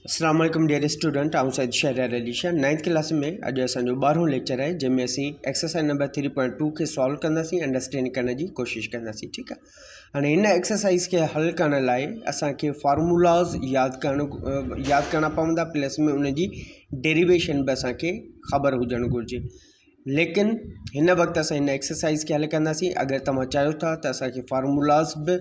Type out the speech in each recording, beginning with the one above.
अस्सलाम वालेकुम dear student, आऊं सैद शहरियार अली शाह। 9th क्लास में अॼु असांजो 12हों लेक्चर है, जंहिंमें असीं एक्सरसाइज नंबर 3.2 खे सॉल्व कंदासीं, अंडरस्टैंड करण जी कोशिश कंदासीं। ठीक आहे, हाणे हिन एक्सरसाइज खे हल करण लाइ असांखे फार्मूलाज़ यादि करणा पवंदा, प्लस में उनजी डेरिवेशन भी असांखे ख़बर हुजणु घुरिजे। लेकिन हिन वक़्तु असां हिन एक्सरसाइज खे हल कंदासीं। अगरि तव्हां चाहियो था त असांखे फार्मूलाज़ बि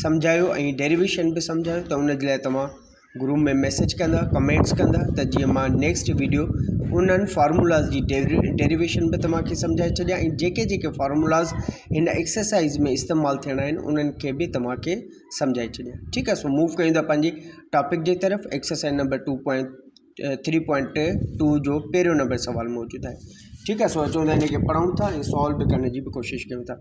सम्झायो ऐं डेरिवेशन बि सम्झायो त उनजे लाइ तव्हां ग्रुप में मैसेज कंदा, कमेंट्स कंदा, त जीअं मां नेक्स्ट वीडियो उन्हनि फार्मूलाज़ जी डेरिवेशन भी तव्हांखे सम्झाए छॾियां ऐं जेके फार्मूलाज़ हिन एक्सरसाइज में इस्तेमालु थियणा आहिनि उन्हनि खे बि तव्हांखे सम्झाए छॾियां। ठीकु आहे, सो मूव कयूं था पंहिंजे टॉपिक जी तरफ़। एक्सरसाइज नंबर 3.2 जो पहिरियों नंबर सवाल मौजूदु आहे। ठीक है, सो अचूं था इनके पढ़ूं था ऐं सॉल्व भी करने की भी कोशिश कयूं था।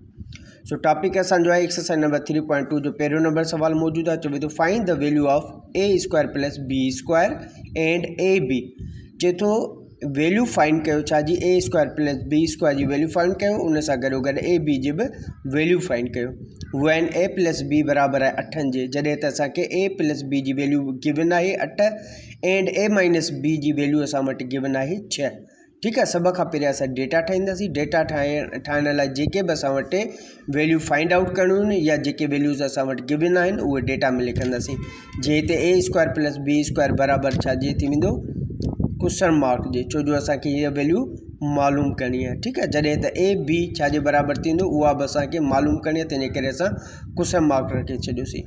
सो टॉपिक असांजो आहे एक्सरसाइज नंबर 3.2 जो पहिरियों नंबर सवाल मौजूदु आहे। चवे थो find the value of a square plus B square and a b. चए थो वैल्यू फाइंड कयो, छा जी a square plus B square जी वैल्यू फाइंड कयो, उन सां गॾो गॾु ए बी जी भी वैल्यू फाइंड कयो। वैन ए प्लस बी बराबर आहे 8 जे, जॾहिं त असांखे ए प्लस बी जी वैल्यू गिवन आहे 8 एंड ए माइनस बी जी वैल्यू असां वटि गिवन आहे 6। ठीक है, सब खां पहिरियों असां डेटा ठाहींदासीं। डेटा ठाहिण लाइ जेके बि असां वटि वैल्यू फाइंड आउट करणियूं आहिनि या जेके वैल्यूज़ असां वटि गिवन आहिनि उहे डेटा में लिखंदासीं। जीअं हिते ए स्क्वायर प्लस बी स्क्वायर बराबर छा जे थी वेंदो, क्वेश्चन मार्क जे, छो जो असांखे हीअ वैल्यू मालूम करणी आहे। ठीक है, जॾहिं त ए बी छा जे बराबर थींदो उहा बि असांखे मालूम करणी आहे, तंहिंजे करे असां क्वेश्चन मार्क रखे छॾियोसीं।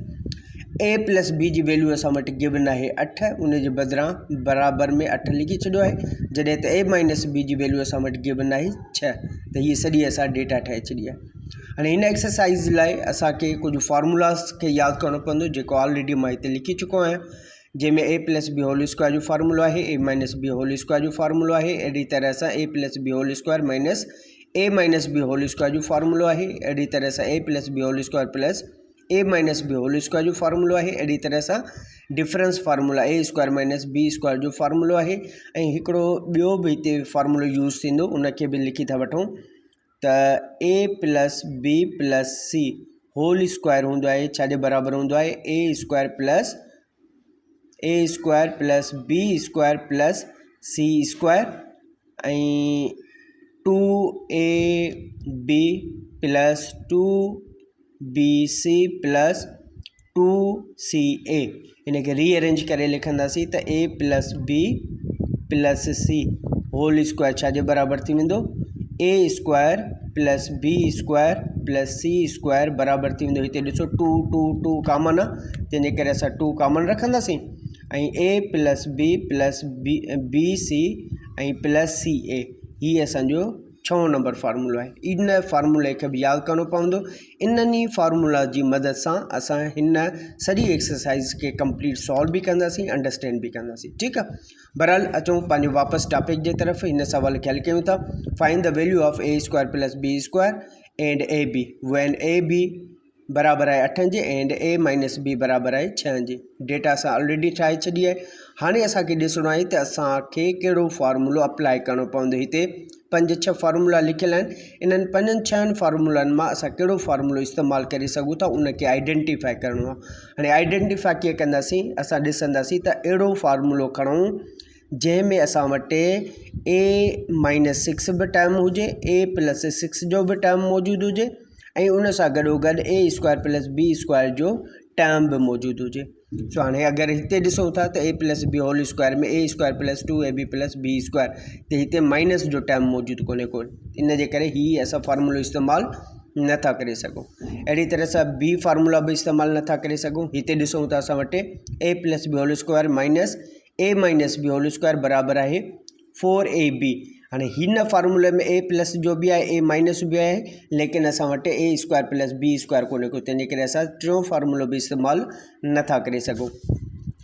ए प्लस बी जी वैल्यू असां वटि गिवन आहे 8, उन जे बदिरां बराबर में 8 लिखी छॾियो आहे। जॾहिं त ए माइनस बी जी वैल्यू असां वटि गिवन आहे 6, त हीअ सॼी असां डेटा ठाहे छॾी आहे। हाणे हिन एक्सरसाइज़ लाइ असांखे कुझु फार्मूलाज़ खे यादि करणो पवंदो, जेको ऑलरेडी मां हिते लिखी चुको आहियां, जंहिंमें A plus B whole square जो फार्मूलो आहे, A minus B whole square जो फार्मूलो आहे। अहिड़ी तरह सां A plus B whole square minus A minus B whole square जो फार्मूलो आहे। अहिड़ी तरह सां A plus B whole square plus A minus B whole square जो फार्मूलो आहे। अहिड़ी तरह सां difference formula A square minus B square जो फार्मूलो आहे। ऐं हिकिड़ो ॿियो बि हिते फार्मूलो यूज़ थींदो, उनखे बि लिखी था वठूं त A plus B plus C whole square हूंदो आहे छा जे बराबरि हूंदो आहे ए square plus B square plus सी स्क्वायर ऐं 2ab plus 2bc plus 2ca। इनके रीअरेंज करे लिखंदासीं त a plus B plus C whole square छा जे बराबरि थी वेंदो, ए square plus B square plus सी स्क्वायर बराबरि थी वेंदो। हिते ॾिसो 2 2 2 कॉमन आहे, तंहिंजे करे असां 2 कॉमन रखंदासीं ऐं ए प्लस बी सी ऐं प्लस सी ए, हीअ असांजो 6 नंबर फार्मूलो आहे। इन फार्मूले खे बि यादि करणो पवंदो। इन्हनि फार्मूला जी मदद सां असां हिन सॼी एक्सरसाइज़ खे कंप्लीट सॉल्व भी कंदासीं, अंडरस्टैंड भी कंदासीं। ठीक आहे, बहरहाल अचूं पंहिंजो वापसि टॉपिक जे तरफ़। हिन सवाल खे हल कयूं था। Find the value of a square plus B square and a b when a b बराबर आहे 8 जे एंड ए माइनस बी बराबर आहे 6 जे। डेटा असां ऑलरेडी ठाहे छॾी आहे। हाणे असांखे ॾिसणो आहे त असांखे कहिड़ो फार्मूलो अप्लाई करणो पवंदो। हिते 5-6 फार्मूला लिखियल आहिनि। इन्हनि 5-6 फार्मूलनि मां असां कहिड़ो फार्मूलो इस्तेमालु करे सघूं था, उनखे आइडेंटिफाई करिणो आहे। हाणे आइडेंटिफाई कीअं कंदासीं, असां ॾिसंदासीं त अहिड़ो फार्मूलो खणूं जंहिंमें असां वटि ए माइनस 6 बि टर्म हुजे, ए प्लस 6 जो बि टर्म मौजूदु हुजे ऐं उन सां गॾो गॾु A square plus B square जो टर्म बि मौजूदु हुजे। सो हाणे अगरि हिते ॾिसूं था त A plus B whole square में A square plus 2ab plus B square, त हिते माइनस जो टर्म मौजूदु कोन्हे इन जे करे हीअ असां फार्मूलो इस्तेमालु नथा करे सघूं। अहिड़ी तरह सां बी फार्मूला बि इस्तेमालु नथा करे सघूं। हिते ॾिसूं था असां वटि ए plus B whole square minus A minus B whole square बराबरि आहे 4ab। हाणे हिन फार्मूले में ए प्लस जो बि आहे, ए माइनस बि आहे, लेकिन असां वटि a square plus B square कोन्हे को, तंहिंजे करे असां टियों फार्मूलो बि इस्तेमालु नथा करे सघूं।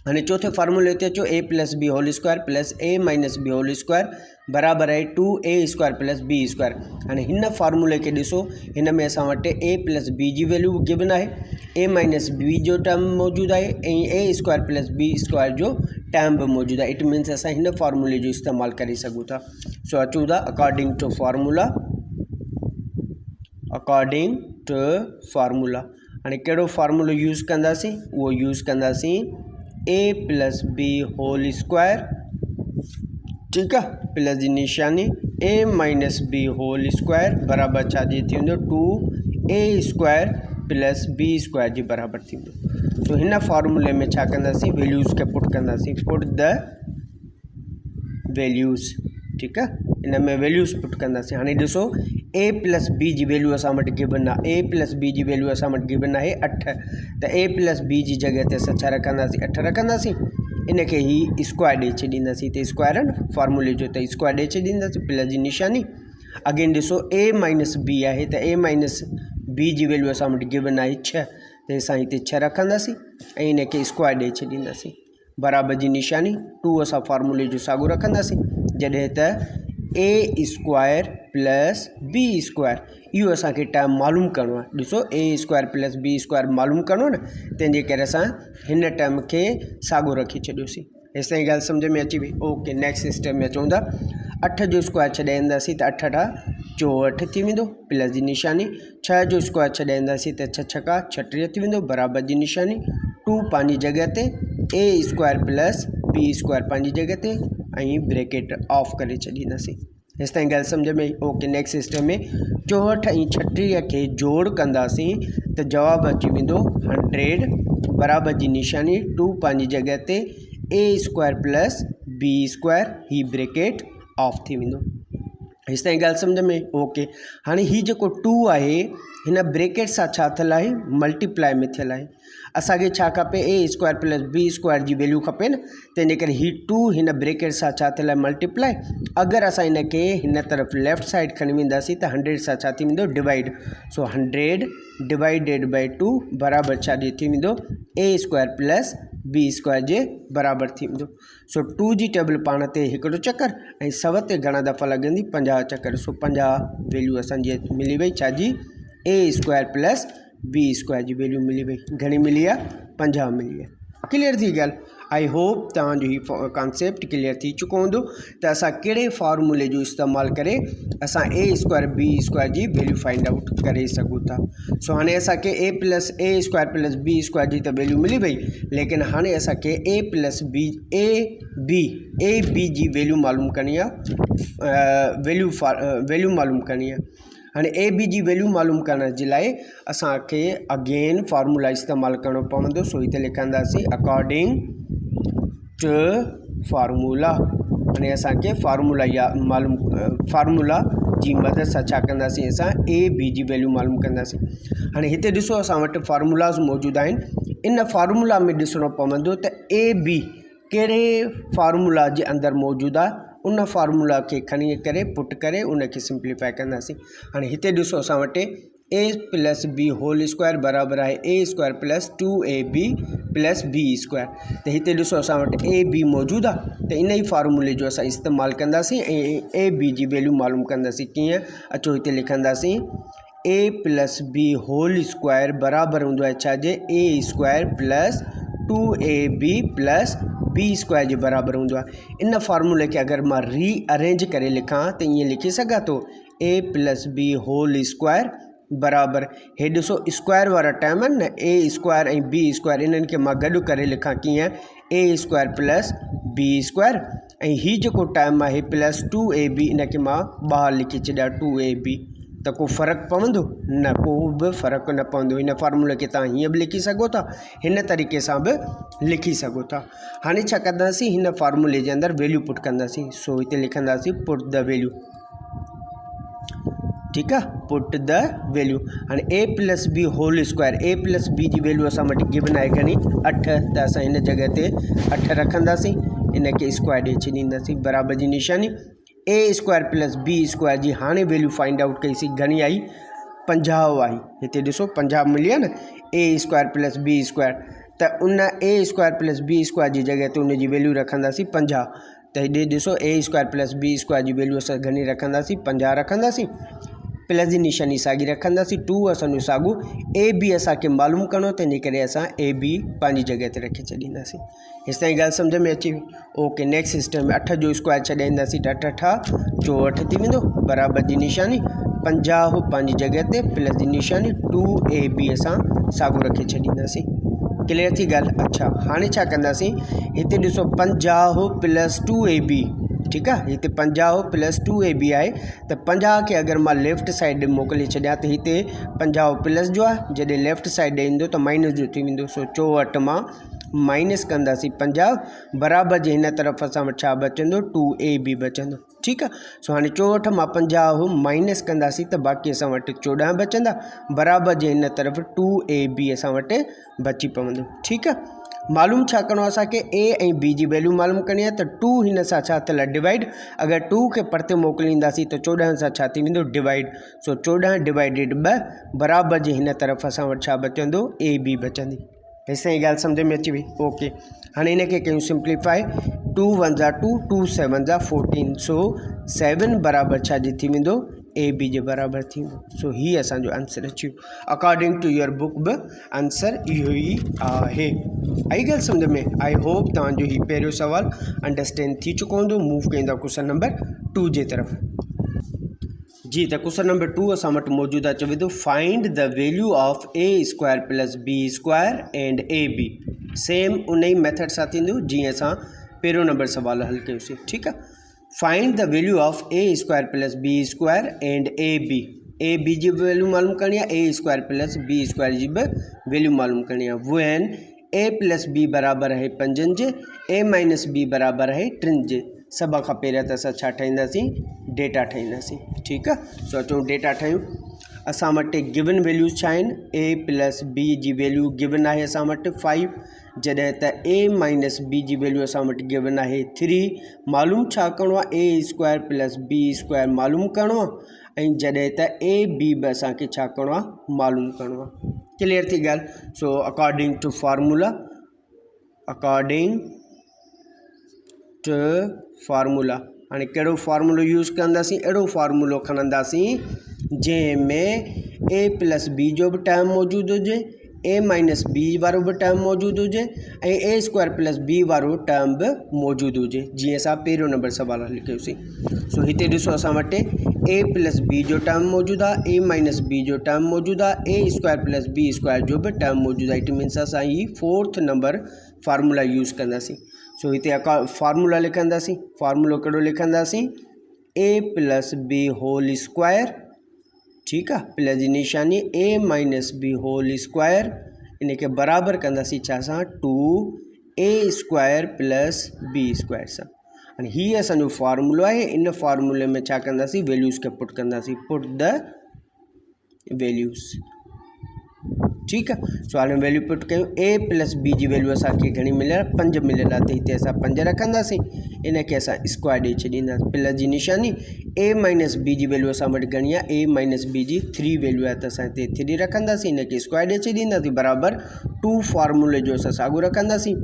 हाणे चौथे फार्मूले ते अचो, A plus B whole square plus A minus B whole square बराबरि आहे 2a square plus B square. हाणे हिन फार्मूले खे ॾिसो, हिन में असां वटि ए प्लस बी जी वैल्यू गिवन आहे, ए माइनस बी जो टर्म मौजूदु आहे ऐं ए स्क्वायर प्लस बी स्क्वायर जो टर्म बि मौजूदु आहे। इट मीन्स असां हिन फार्मूले जो इस्तेमालु करे सघूं था। सो अचूं था अकॉर्डिंग टू फार्मूला। हाणे कहिड़ो फार्मूलो यूज़ कंदासीं, उहो यूज़ कंदासीं a plus B whole square, ठीक है, प्लस जी निशानी a minus B whole square बराबर छा जी थी वेंदो 2a square plus B square जी बराबर थी वेंदो। सो हिन फॉर्मूले में छा कंदासीं, वैल्यूज़ के पुट कंदासीं, पुट द वैल्यूज़, ठीक है, इन में वैल्यूज़ पुट कंदासीं। हाणे ॾिसो ए प्लस बी जी वैल्यू असां वटि गिवन आहे, ए प्लस बी जी वैल्यू असां वटि गिवन आहे 8, त ए प्लस बी जी जॻह ते असां छा रखंदासीं, 8 रखंदासीं। इन खे ही स्क्वायर ॾेई छॾींदासीं, त स्क्वायर आहे न फॉर्मूले जो, त स्क्वायर ॾेई छॾींदासीं, प्लस जी निशानी। अगेन ॾिसो ए माइनस बी आहे, त ए माइनस बी जी वैल्यू असां वटि गिवन आहे 6, त असां हिते 6 रखंदासीं ऐं इन खे स्क्वायर ॾेई छॾींदासीं, बराबर जी निशानी 2 असां फॉर्मूले जो साॻियो रखंदासीं। जॾहिं त a square plus B square इहो असांखे टर्म मालूम करिणो आहे। ॾिसो a square plus B square मालूम करिणो आहे न, तंहिंजे करे असां हिन टर्म खे साॻियो रखी छॾियोसीं। हेसि ताईं ॻाल्हि सम्झ में अची वई। ओके, नेक्स्ट स्टेप में अचूं था। 8 जो स्क्वायर छॾाईंदासीं त 8 × 64 थी वेंदो, प्लस जी निशानी। 6 जो स्क्वायर छॾाईंदासीं त 6 × 6 = 36 थी वेंदो, बराबर जी निशानी। 2 पंहिंजी जॻह ते, a square plus B square पंहिंजी जॻह ते ऐं ब्रैकेट ऑफ करे छॾींदासीं। हेसि ताईं ॻाल्हि सम्झ में। ओके, नेक्स्ट स्टेप में 64 ऐं 36 खे जोड़ कंदासीं त जवाबु अची वेंदो 100, बराबर जी निशानी। 2 पंहिंजी जॻह ते, a square plus B square ही ब्रैकेट ऑफ थी वेंदो। हेसि ताईं ॻाल्हि सम्झ में। ओके, हाणे हीउ जेको 2 आहे हिन ब्रैकेट सां छा थियलु आहे, मल्टीप्लाई में थियलु आहे। असांखे छा खपे, ए स्क्वायर प्लस बी स्क्वायर जी वैल्यू खपे न, तंहिंजे करे हीउ 2 हिन ब्रैकेट सां छा थियलु आहे, मल्टीप्लाई। अगरि असां हिन खे हिन तरफ़ लेफ्ट साइड खणी वेंदासीं त 100 सां छा थी वेंदो, डिवाइड। सो 100 डिवाइडेड बाई 2 बराबर छा जी थी वेंदो, ए स्क्वायर प्लस बी स्क्वायर जे बराबर थी वेंदो। सो 2 जी टेबल पाण ते हिकिड़ो चकर ऐं 100 ते घणा दफ़ा लॻंदी, 50 चकर। सो 50 वैल्यू असांजी मिली वई, छा जी, a square plus B square जी वैल्यू मिली वई। घणी मिली आहे, 50 मिली आहे। क्लियर थी ॻाल्हि। आई होप तव्हांजो हीउ कॉन्सेप्ट क्लियर थी चुको हूंदो त असां कहिड़े फॉर्मूले जो इस्तेमालु करे असां ए स्क्वायर बी स्क्वायर जी वैल्यू फाइंड आउट करे सघूं था। सो हाणे असांखे a plus a square plus B square जी त वैल्यू मिली वई, लेकिन हाणे असांखे a plus b a b जी वैल्यू मालूम करणी आहे, वैल्यू मालूम करणी आहे। हाणे ए बी जी वैल्यू मालूम करण जे लाइ असांखे अगेन फार्मूला इस्तेमालु करणो पवंदो। सो हिते लिखंदासीं अकॉर्डिंग टू फार्मूला। हाणे असांखे फार्मूला या फार्मूला जी मदद सां छा कंदासीं, असां ए बी जी वैल्यू मालूम कंदासीं। हाणे हिते ॾिसो असां वटि फार्मूलाज़ मौजूदु आहिनि। इन फार्मूला में ॾिसणो पवंदो त ए बी कहिड़े फार्मूला जे अंदरि मौजूदु आहे, उन फार्मूला खे खणी करे पुट करे उन खे सिंप्लीफाई कंदासीं। हाणे हिते ॾिसो असां वटि ए प्लस बी होल स्क्वायर बराबरि आहे ए square plus 2ab plus B square. त हिते ॾिसो असां वटि ए बी मौजूदु आहे, त इन ई फार्मूले जो असां इस्तेमालु कंदासीं ऐं ए बी जी वैल्यू मालूम कंदासीं। कीअं, अचो हिते लिखंदासीं a plus B whole square बराबरि हूंदो आहे छा जे, a square plus 2ab plus B square जे बराबरि हूंदो आहे। इन फार्मूले खे अगरि मां रीअरेंज करे लिखां त ईअं लिखी सघां थो, a plus B whole square बराबरि, हे ॾिसो स्क्वायर वारा टर्म आहिनि न, ए स्क्वायर ऐं बी स्क्वायर, इन्हनि खे मां गॾु करे लिखां कीअं, ए स्क्वायर प्लस बी स्क्वायर, ऐं हीउ जेको टर्म आहे प्लस 2ab, इन खे मां ॿाहिरि लिखी छॾियां 2ab। त को फ़र्क़ु पवंदो न, को बि फ़र्क़ु न पवंदो। हिन फार्मूले खे तव्हां हीअं बि लिखी सघो था, हिन तरीक़े सां बि लिखी सघो था। हाणे छा कंदासीं, हिन फार्मूले जे अंदरि वैल्यू पुट कंदासीं। सो हिते लिखंदासीं पुट द वैल्यू, ठीकु आहे, पुट द वैल्यू। हाणे a plus B whole square, A plus b जी वैल्यू असां वटि गिवन आहे घणी, 8, त असां हिन जॻह ते 8 रखंदासीं, इन खे स्क्वायर ॾेई छॾींदासीं, बराबरि जी निशानी। ए स्क्वायर प्लस बी स्क्वायर जी हाणे वैल्यू फाइंड आउट कईसीं, घणी आई, 50 आई। हिते ॾिसो 50 मिली आहे न, ए स्क्वायर प्लस बी स्क्वायर, त उन ए स्क्वायर प्लस बी स्क्वायर जी जॻह ते उन जी वैल्यू रखंदासीं 50। त हेॾे ॾिसो a square plus B square जी वैल्यू असां घणी रखंदासीं, 50 रखंदासीं, प्लस जी निशानी साॻी रखंदासीं, 2 असांजो साॻियो, ए बी असांखे मालूम करिणो, तंहिंजे करे असां ए बी पंहिंजी जॻह ते रखी छॾींदासीं। हेसि ताईं ॻाल्हि सम्झ में अची। ओके, नेक्स्ट सिस्टम में 8 जो स्क्वायर छॾाईंदासीं त 8 × 64 थी वेंदो, बराबरि जी निशानी। 50 पंहिंजी जॻह ते, प्लस जी निशानी, 2ab असां साॻियो रखे छॾींदासीं। क्लियर थी ॻाल्हि। अच्छा हाणे छा कंदासीं, हिते ॾिसो 50 प्लस 2ab, ठीकु आहे, हिते 50 प्लस 2ab आहे, त 50 खे अगरि मां लेफ़्ट साइड मोकिले छॾियां त हिते 50 प्लस जो आहे, जॾहिं लेफ़्ट साइड ईंदो त माइनस जो थी वेंदो। सो 64 मां माइनस कंदासीं 50, बराबरि जे हिन तरफ़ असां वटि छा बचंदो, 2ab बचंदो, ठीकु आहे। सो हाणे 64 मां 50 माइनस कंदासीं त बाक़ी असां वटि 14 बचंदा, बराबरि जे हिन तरफ़ 2ab असां वटि बची पवंदो, ठीकु आहे। मालूम छा करिणो आहे असांखे, ए ऐं बी जी वैल्यू मालूम करणी आहे, त 2 हिन सां छा थियल आहे, डिवाइड। अगरि 2 खे परते मोकिलींदासीं त 14 सां छा थी वेंदो, डिवाइड। सो 14 डिवाइडेड 2, बराबरि जे हिन तरफ़ असां वटि छा बचंदो, ए बी बचंदी। हेसि ताईं ॻाल्हि सम्झ में अची वई, ओके। हाणे हिनखे कयूं सिंप्लीफाई, 2 1 जा 2, 2 7 जा 14, सो 7 बराबरि छा जी थी वेंदो, ए बी जे बराबरि थींदो। सो हीअ असांजो आंसर अची वियो, अकॉर्डिंग टू योर बुक बि आंसर इहो ई आहे। आई ॻाल्हि सम्झ में। आई होप तव्हांजो हीउ पहिरियों सुवाल अंडरस्टैंड थी चुको हूंदो। मूव कईंदा क्वेश्चन नंबर 2 जे तरफ़। जी, त क्वेश्चन नंबर 2 असां वटि मौजूदु आहे, चवे थो find the value of a square plus B square and a b. Same उन ई मेथड सां थींदो जीअं असां पहिरियों नंबर सुवाल हल कयोसीं, ठीकु आहे। Find the value of a square plus B square and a b जी वैल्यू मालूम करणी आहे, ए स्क्वायर प्लस बी स्क्वायर जी बि वैल्यू मालूम करणी आहे। वैन ए प्लस बी बराबरि आहे 5 जे, ए माइनस बी बराबरि आहे 3 जे। सभ खां पहिरियों त असां छा ठाहींदासीं, डेटा ठाहींदासीं, ठीकु आहे। सो अचूं डेटा ठाहियूं। असां वटि गिवन वैल्यूज़ छा आहिनि, ए प्लस बी जी वैल्यू गिवन आहे असां वटि 5, जॾहिं त ए माइनस बी जी वैल्यू असां वटि गिवन आहे 3। मालूम छा करिणो आहे, ए स्क्वायर प्लस बी स्क्वायर मालूम करिणो आहे, ऐं जॾहिं त ए बी बि असांखे छा करिणो आहे, मालूम करिणो आहे। क्लियर थी ॻाल्हि। सो अकॉर्डिंग टू फार्मूला, हाणे कहिड़ो फार्मूलो यूज़ कंदासीं, अहिड़ो फार्मूलो खणंदासीं जंहिंमें ए प्लस बी जो बि टर्म मौजूदु हुजे, ए माइनस बी वारो बि टर्म मौजूदु हुजे, ऐं ए स्क्वायर प्लस बी वारो टर्म बि मौजूदु हुजे, जीअं असां पहिरियों नंबर सुवाल हल कयोसीं। सो हिते ॾिसो असां वटि ए प्लस बी जो टर्म मौजूदु आहे, ए माइनस बी जो टर्म मौजूदु आहे, ए स्क्वायर प्लस बी स्क्वायर जो बि टर्म मौजूदु आहे। इट मीन्स असां ही 4th नंबर फार्मूला यूज़ कंदासीं। सो हिते फार्मूला लिखंदासीं। फार्मूलो कहिड़ो लिखंदासीं, a plus B whole square, ठीकु आहे, प्लस जी निशानी, a minus B whole square, इनखे बराबरि कंदासीं छा सां, 2a square plus B square सां। हाणे हीअ असांजो फार्मूलो आहे। इन फार्मूले में छा कंदासीं, वैल्यूज़ खे पुट कंदासीं, पुट द वैल्यूज़, ठीकु आहे। सो हाणे वैल्यू पुट कयूं। ए प्लस बी जी वैल्यू असांखे घणी मिलियल आहे, 5 मिलियल आहे, त हिते असां 5 रखंदासीं, इनखे असां स्क्वायर ॾेई छॾींदासीं, प्लस जी निशानी। ए माइनस बी जी वैल्यू असां वटि घणी आहे, A minus b ji 3 value आहे, त असां हिते 3 रखंदासीं, इनखे स्क्वायर ॾेई छॾींदासीं, बराबरि 2 फार्मूले जो असां साॻियो रखंदासीं।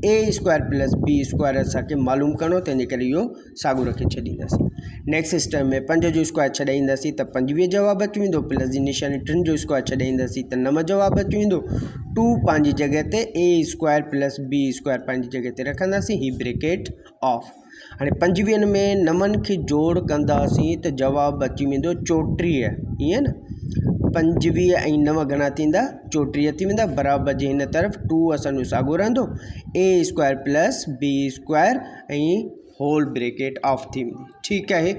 ए स्क्वायर प्लस बी स्क्वायर असांखे मालूम करिणो, तंहिंजे करे इहो साॻियो रखे छॾींदासीं। नेक्स्ट स्टेप में 5 जो स्क्वायर छॾाईंदासीं त 25 जवाबु अची वेंदो, प्लस जी निशानी 3 जो स्क्वायर छॾाईंदासीं त 9 जवाबु अची वेंदो। 2 पंहिंजी जॻह ते, a square plus B square पंहिंजी जॻह ते रखंदासीं, ही ब्रेकेट ऑफ। हाणे 25 में 9 खे जोड़ कंदासीं त जवाबु अची वेंदो 34, ईअं न। 25 ऐं 9 घणा थींदा, 34 थी वेंदा, बराबरि जे हिन तरफ़ 2 असांजो साॻियो रहंदो, ए स्क्वायर प्लस बी स्क्वायर ऐं होल ब्रेकेट ऑफ थी वेंदी, ठीकु आहे।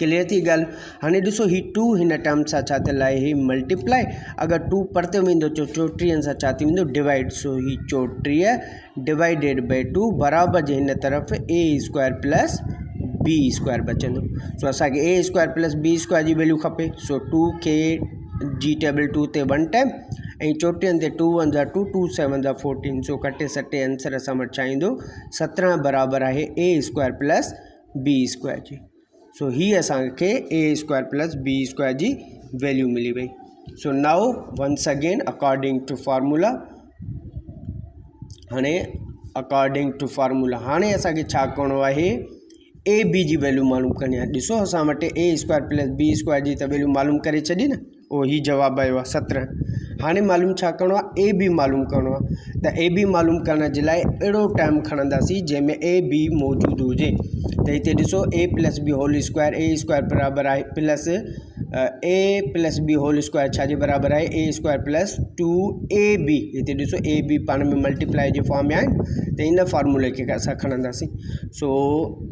क्लियर थी ॻाल्हि। हाणे ॾिसो ही 2 हिन टर्म सां छा थियल आहे, ही मल्टीप्लाई। अगरि 2 परते वेंदो त 34 सां छा थी वेंदो, divide. So he 34 divided by 2 बराबरि जे हिन तरफ़ a square plus B square बचंदो। सो असांखे a square plus B square जी वैल्यू खपे। सो 2 खे जी टेबल 2 ते 1 टाइम, ऐं 34 ते 2 1 जा 2, 2 7 जा 14। सो कटे सटे आंसर असां वटि छा ईंदो, 17 बराबरि आहे ए स्क्वायर प्लस बी स्क्वायर जी। सो ही असांखे a square plus B square जी वैल्यू मिली वई। So now once again according to formula, हाणे असांखे छा करिणो आहे, ए बी जी वैल्यू मालूम करणी आहे। ॾिसो असां वटि a square plus B square जी त वैल्यू मालूम करे छॾी न, ओ ही जवाबु आयो आहे 17। हाणे मालूम छा करिणो आहे, ए बी मालूम करिणो आहे। त ए बी मालूम करण जे लाइ अहिड़ो टर्म खणंदासीं जंहिंमें ए बी मौजूदु हुजे। त हिते ॾिसो ए प्लस बी होल स्क्वायर, ए स्क्वायर बराबरि आहे प्लस ए प्लस बी होल स्क्वायर छाजे बराबर है ए स्क्वायर प्लस 2ab इतने ॾिसो ए बी पाण में मल्टीप्लाई जे फॉर्म में आहिनि त इन फार्मूले खे असां खणंदासीं। सो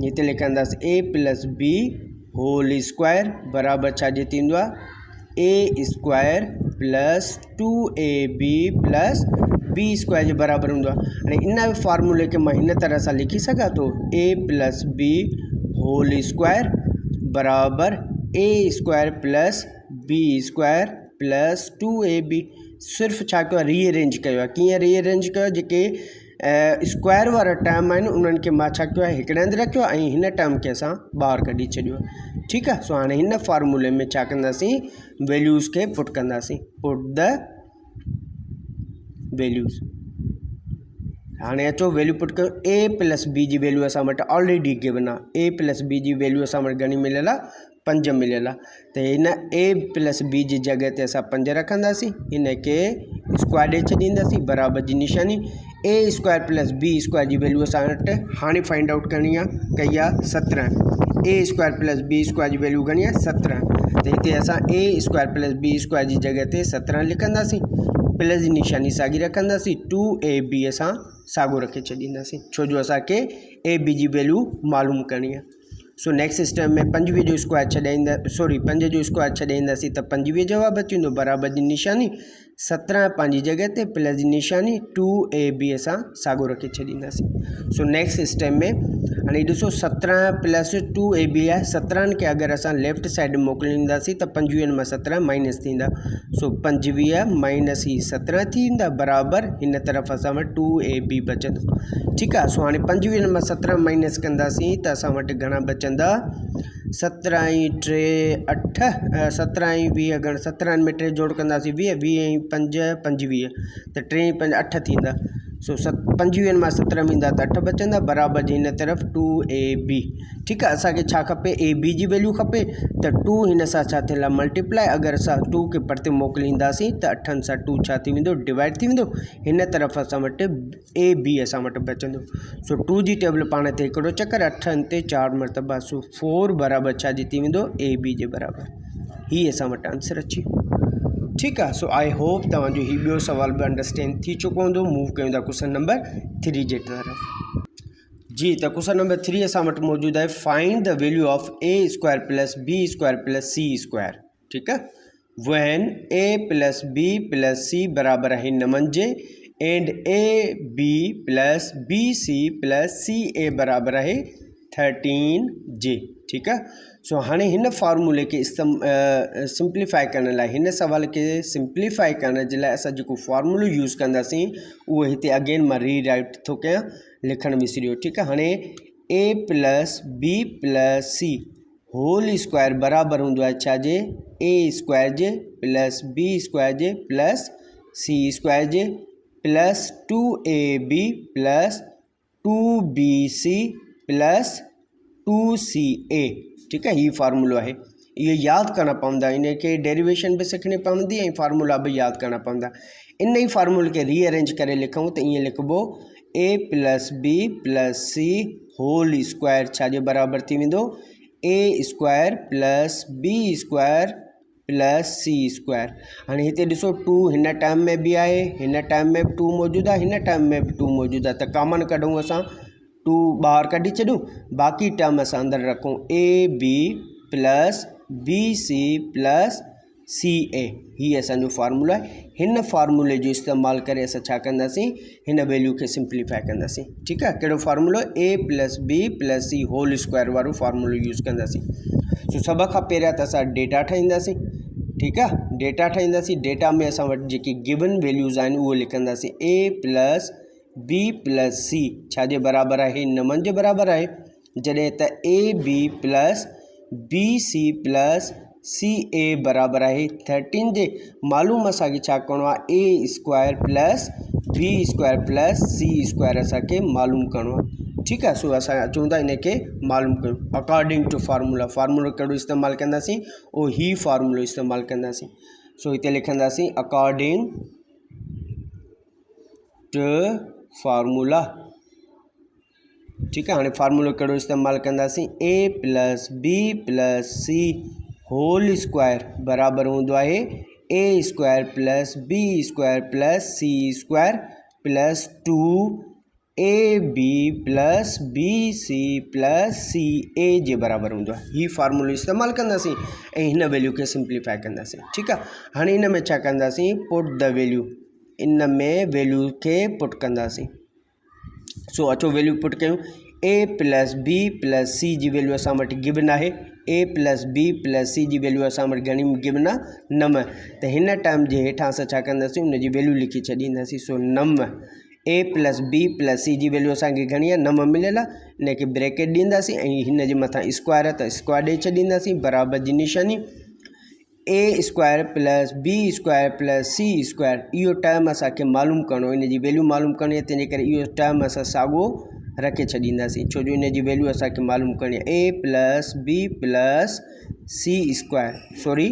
हिते लिखंदासीं a plus B whole square बराबर छाजे थींदो आहे ए square plus 2ab plus B square जे बराबर हूंदो आहे। हाणे इन फार्मूले खे मां हिन तरह सां लिखी सघां थो a plus B whole square बराबर a square plus B square plus 2ab सिर्फ़ु छा कयो आहे रीअरेंज कयो आहे। कीअं रीअरेंज कयो जेके स्क्वायर वारा टर्म आहिनि उन्हनि खे मां छा कयो आहे हिकिड़े हंधि रखियो आहे ऐं हिन टर्म खे असां ॿाहिरि कढी छॾियो आहे। ठीकु आहे। सो हाणे हिन फार्मूले में छा कंदासीं वैल्यूज़ खे पुट कंदासीं पुट द वैल्यूज़। हाणे अचो वैल्यू पुट कयो ए प्लस बी जी वैल्यू असां वटि ऑलरेडी गिवन आहे। ए प्लस बी जी वैल्यू असां वटि घणी मिलियल आहे 5 मिलियल आहे त हिन ए प्लस बी जी जॻह ते असां 5 रखंदासीं हिन खे स्क्वायर ॾेई छॾींदासीं बराबर जी निशानी ए स्क्वायर प्लस बी स्क्वायर जी वैल्यू असां वटि हाणे फाइंड आउट करणी आहे कई आहे 17 ए स्क्वायर प्लस बी स्क्वायर जी वैल्यू घणी आहे 17 त हिते असां a square plus B square जी जॻह ते 17 लिखंदासीं प्लस जी निशानी साॻी रखंदासीं 2ab असां साॻियो रखे छॾींदासीं छो जो असांखे ए बी जी वैल्यू मालूम करणी आहे। सो नेक्स्ट स्टेप में 25 जो स्क्वायर छॾाईंदा 5 जो स्क्वायर छॾाईंदासीं त 25 जवाब अची वेंदो बराबर जी निशानी 17 पंहिंजी जॻह ते प्लस जी निशानी 2ab असां साॻियो रखे छॾींदासीं। सो नेक्स्ट स्टेप में हाणे ॾिसो 17 प्लस 2ab आहे 17 खे अगरि असां लेफ्ट साइड मोकिलींदासीं त 25 मां 17 माइनस थींदा। सो 25 माइनस ही 17 थींदा बराबर हिन तरफ़ असां वटि 2ab बचंदो। ठीकु आहे। सो हाणे 25 मां 17 माइनस कंदासीं त असां वटि घणा बचंदा 17 × 3 8 17 × 20 घणा 17 में 3 जोड़ कंदासीं 20 20 × 5 25 त 3 × 5 8 थींदा। सो 25 मां 17 वेंदा त 8 बचंदा बराबर जी हिन तरफ़ 2ab। ठीकु आहे। असांखे छा खपे ए बी जी वैल्यू खपे त 2 हिन सां छा थियल आहे मल्टीप्लाई अगरि असां 2 खे परते मोकिलींदासीं त 8 सां 2 छा थी वेंदो डिवाइड थी वेंदो हिन तरफ़ असां वटि ए बी असां वटि बचंदो। सो 2 जी टेबल पाण ते हिकिड़ो चकर 8 ते 4 मरतबा सो 4 बराबर छा जी थी वेंदो ए बी जे बराबर ही असां वटि आंसर अची। ठीकु आहे। सो आई होप तव्हांजो ही ॿियो सुवाल बि अंडरस्टैंड थी चुको हूंदो। मूव कयूं था क्वेश्चन नंबर 3 जे तरफ़। जी त क्वेश्चन नंबर 3 असां वटि मौजूदु आहे find the value of a square plus B square plus C square. ठीकु आहे। When a plus B plus c बराबर आहे 9 जे and a b plus b c plus c a बराबर आहे 13 जे। ठीकु आहे। सो हाणे हिन फार्मूले खे सिंप्लीफाई करण लाइ हिन सवाल खे सिंप्लीफाई करण जे लाइ असां जेको फार्मूलो यूज़ कंदासीं उहो हिते अगेन मां रीराइट थो कयां लिखणु विसरियो। ठीकु आहे। हाणे a plus B plus C whole square बराबर हूंदो आहे छाजे ए स्क्वायर जे प्लस बी स्क्वायर जे प्लस सी स्क्वायर जे plus 2ab plus 2bc plus 2ca। ठीकु आहे। हीअ फार्मूलो आहे इहो यादि करणा पवंदा इन खे डेरिवेशन बि सिखणी पवंदी ऐं फार्मूला बि यादि करणा पवंदा। इन ई फार्मूले खे रीअरेंज करे लिखूं त ईअं लिखिबो a plus B plus C whole square छाजे बराबरि थी वेंदो ए square plus B square plus सी स्क्वायर। हाणे हिते ॾिसो 2 हिन टर्म में बि आहे हिन टर्म में बि 2 मौजूदु आहे हिन टर्म में बि 2 मौजूदु आहे त कॉमन कढूं असां 2 ॿाहिरि कढी छॾूं बाक़ी टर्म असां अंदरि रखूं a b plus b c plus c a हीअ असांजो फार्मूला आहे। हिन फार्मूले जो इस्तेमालु करे असां छा कंदासीं हिन वैल्यू खे सिंप्लीफाई कंदासीं। ठीकु आहे। कहिड़ो फार्मूलो ए प्लस बी प्लस सी होल स्क्वायर वारो फार्मूलो यूज़ कंदासीं। सो सभ खां पहिरियां त असां डेटा ठाहींदासीं। ठीकु आहे। डेटा ठाहींदासीं डेटा में असां वटि जेकी गिवन वैल्यूज़ आहिनि उहे लिखंदासीं a plus B plus c छाजे बराबरि आहे 9 जे बराबरि आहे जॾहिं त a b plus b c plus c a बराबरि आहे 13 जे। मालूम असांखे छा करिणो आहे ए square plus B square plus सी स्क्वायर असांखे मालूम करिणो आहे। ठीकु आहे। सो असां अचूं था इन खे मालूम कयूं अकॉर्डिंग टू फार्मूला। फार्मूलो कहिड़ो इस्तेमालु कंदासीं उहो ही फार्मूलो इस्तेमालु कंदासीं। सो हिते लिखंदासीं अकॉर्डिंग टू फार्मूला। ठीकु आहे। हाणे फार्मूलो कहिड़ो इस्तेमालु कंदासीं a plus B plus C whole square बराबर हूंदो आहे ए square plus B square plus सी square plus 2ab plus bc plus ca जे बराबर हूंदो आहे। ही फार्मूलो इस्तेमालु कंदासीं ऐं हिन वैल्यू खे सिंप्लीफाई कंदासीं। ठीकु आहे, हाणे हिन में छा कंदासीं, पुट द वैल्यू, इन में वैल्यू खे पुट कंदासीं। सो अचो वैल्यू पुट कयूं। a plus B plus c जी वैल्यू असां वटि गिवन आहे। a plus B plus c जी वैल्यू असां वटि घणी गिवन आहे 9। त हिन टर्म जे हेठां असां छा कंदासीं, उनजी वैल्यू लिखी छॾींदासीं। So 9 a plus B plus c जी वैल्यू असांखे घणी आहे 9 मिलियल आहे। इनखे ब्रैकेट ॾींदासीं ऐं हिन जे मथां स्क्वायर आहे त स्क्वायर ॾेई छॾींदासीं, बराबर जी निशानी। a square plus B square plus C square, इहो टर्म असांखे मालूम करिणो, इन जी वैल्यू मालूम करणी आहे, तंहिंजे करे इहो टर्म असां साॻियो रखे छॾींदासीं, छो जो इन जी वैल्यू असांखे मालूम करणी आहे। a plus B plus C square, sorry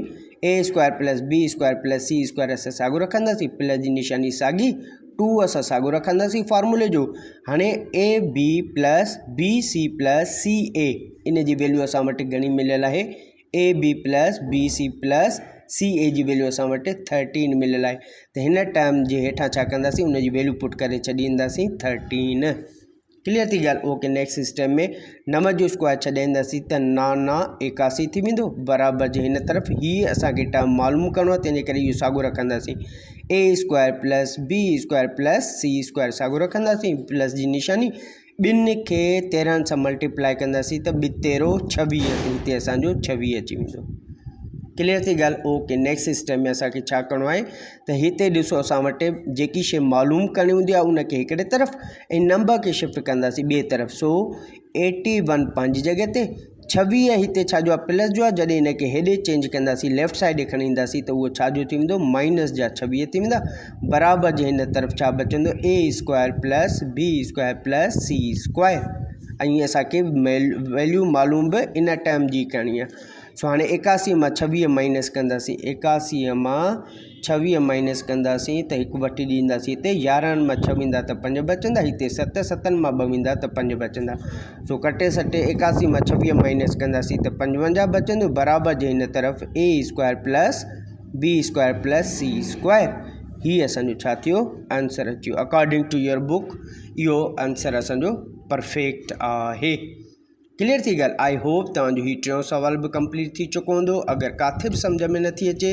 a square plus B square plus C square असां साॻियो रखंदासीं, प्लस जी निशानी साॻी, 2 असां साॻियो रखंदासीं फार्मूले जो। हाणे a b plus b c plus c a, इन जी वैल्यू असां वटि घणी मिलियल आहे, a b plus b c plus c a जी वैल्यू असां वटि 13 मिलियल आहे। त हिन टर्म जे हेठां छा कंदासीं, उनजी वैल्यू पुट करे छॾींदासीं 13। क्लियर थी ॻाल्हि। ओके, नेक्स्ट स्टेप में 9 जो स्क्वायर छॾाईंदासीं त 9 81 थी वेंदो, बराबर जे हिन तरफ़। हीअ असांखे टर्म मालूम करिणो आहे, तंहिंजे करे इहो साॻियो रखंदासीं। a square plus B square plus C square साॻियो रखंदासीं, प्लस जी निशानी। ॿिनि खे 13 सां मल्टीप्लाई कंदासीं त 2 13 26, हिते असांजो 26 अची वेंदो। क्लियर थी ॻाल्हि। ओके, नेक्स्ट स्टेप में असांखे छा करिणो आहे त हिते ॾिसो, असां वटि जेकी शइ मालूम करणी हूंदी आहे उनखे हिकिड़े तरफ़ ऐं नंबर खे शिफ्ट कंदासीं ॿिए तरफ़। सो 81 पंहिंजी जॻह ते, 26 हिते छा जो आहे, प्लस जो आहे। जॾहिं हिनखे हेॾे चेंज कंदासीं, लेफ्ट साइड खणी ईंदासीं, त उहो छा जो थी वेंदो, माइनस जा 26 थी वेंदा, बराबर जे हिन तरफ़ छा बचंदो, a square plus B square plus C square. ऐं असांखे वैल्यू मालूम बि इन टर्म जी करणी आहे। सो हाणे 81 मां 26 माइनस कंदासीं, 81 मां 26 माइनस कंदासीं त हिकु वठी ॾींदासीं हिते, 11 मां 6 वेंदा त 5 बचंदा, हिते 7 7 मां 2 वेंदा त 5 बचंदा। सो कटे सटे 81 मां 26 माइनस कंदासीं त 55 बचंदो, बराबर जे हिन तरफ़ a square plus B square plus C square. हीअ असांजो छा थियो, आंसर अची वियो। अकॉर्डिंग टू योर बुक इहो आंसर असांजो परफेक्ट आहे। क्लियर थी ॻाल्हि। आई होप तव्हांजो हीउ टियों सुवाल बि कंप्लीट थी चुको हूंदो। अगरि किथे बि सम्झ में नथी अचे,